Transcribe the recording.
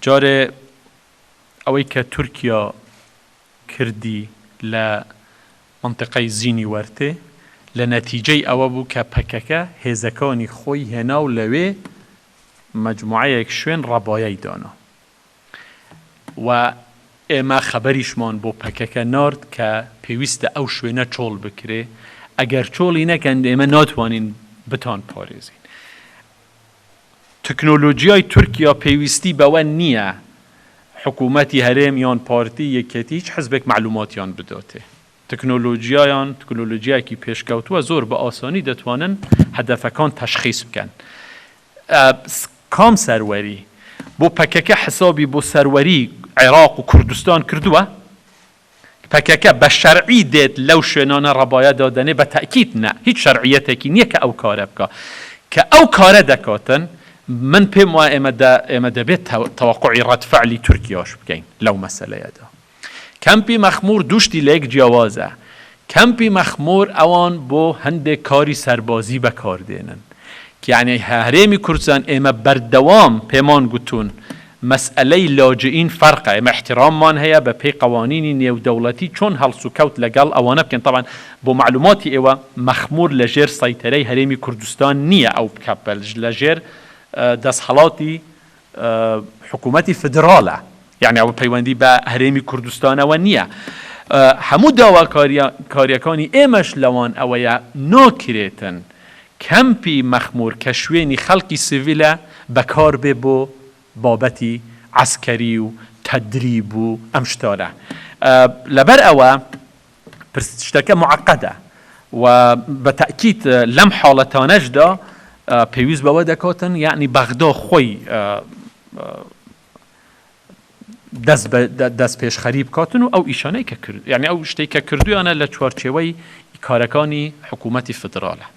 جاره ئەوەی کە تورکیا کردی لە منطقەی زینی وەرتێ لە نەتیجەی ئەوە بوو کە پەکەکە هێزەکانی خۆی هێنا و لەوێ مەجموعەیەک شوێن ڕەبایەی دانا و ئێمە خەبەریشمان بۆ پەکەکە نارد کە پێویستە ئەو شوێنە چۆڵ بکرێ ئەگەر چۆڵی نەکەن ئێمە ناتوانین بتان پارێزین. تەکنۆلۆژیای تورکیا پێویستی بەوە نییە حکوومەتی هەرێم یان پارتی یەکێتی هیچ حزبێک معلوماتیان بداتێ. تەکنۆلۆژیایەکی پێشکەوتووە زۆر بە ئاسانی دەتوانن هەدەفەکان تەشخیص بکەن. کام سەروەری بۆ پەکەکە حسابی بۆ سەروەری عێراق و کوردستان کردووە؟ پەکەکە بە شەرعی دێت لەو شوێنانە ڕەبایە دادەنێ بە تەکید نە هیچ شەرعیەتێکی نییە کە ئەو کارە بکە کە ئەو کارە دەکاتن من پێم وایە ئێمە دەبێت تەوەقعی ڕەدفعلی تورکیاش بکەین لەو مەسەلەیەدا. کەمپی مەخمور دوشتی لە یەک جیاوازە. کەمپی مەخمور ئەوان بۆ هەندێک کاری سەربازی بەکاردێنن یعنی هەرێمی کوردستان ئێمە بەردەوام پێمان گوتون مەسئلەی لاجئین فەرقە ئێمە احتراممان هەیە بە پێی قوانینی نێودەوڵەتی چۆن هەڵس و کەوت لەگەڵ ئەوانە بکەن. طبعا بۆ معلوماتی ئێوە مەخمور لەژێر سەیتەرەی هەرێمی کوردستان نییە ئەو بکە لەژێر دەستهەڵاتی حکوومەتی فدراڵە یعنی ئەوە پەیوەندی بە هەرێمی کوردستانەوە نییە. هەموو داواکاریەکانی ئێمەش لەوان ئەوەیە ناکرێتن کەمپی مەخمور کە شوێنی خەڵکی سیڤیلە بەکار بێ بۆ بابەتی عسکەری و تەدریب و ئەم شتانە. لەبەر ئەوە شتەکە معقەدە و بە تەکید لەم حاڵەتانەشدا پێویست بەوە دەکاتن یعنی بەغدا خۆی دەست پێشخەری بکاتن و ئەو ئیشانەی کە کرد یعنی ئەو شتێک کە کردویانە لە چوارچێوەی کارەکانی حکوومەتی فدراڵە.